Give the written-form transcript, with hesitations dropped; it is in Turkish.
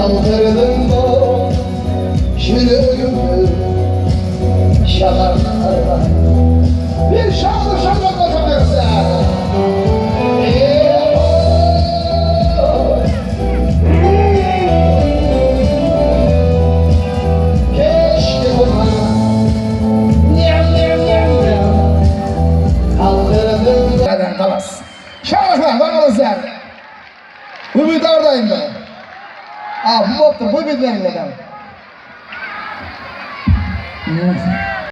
Kaldırdım bu yürüyümü şalarlarla. Bir şarkı konuşamıyorsa keşke buna kaldırdım bu neden kalas. Şarkılar bakalım. Bu bir de oradayım ben. Bu boptur, bu bir de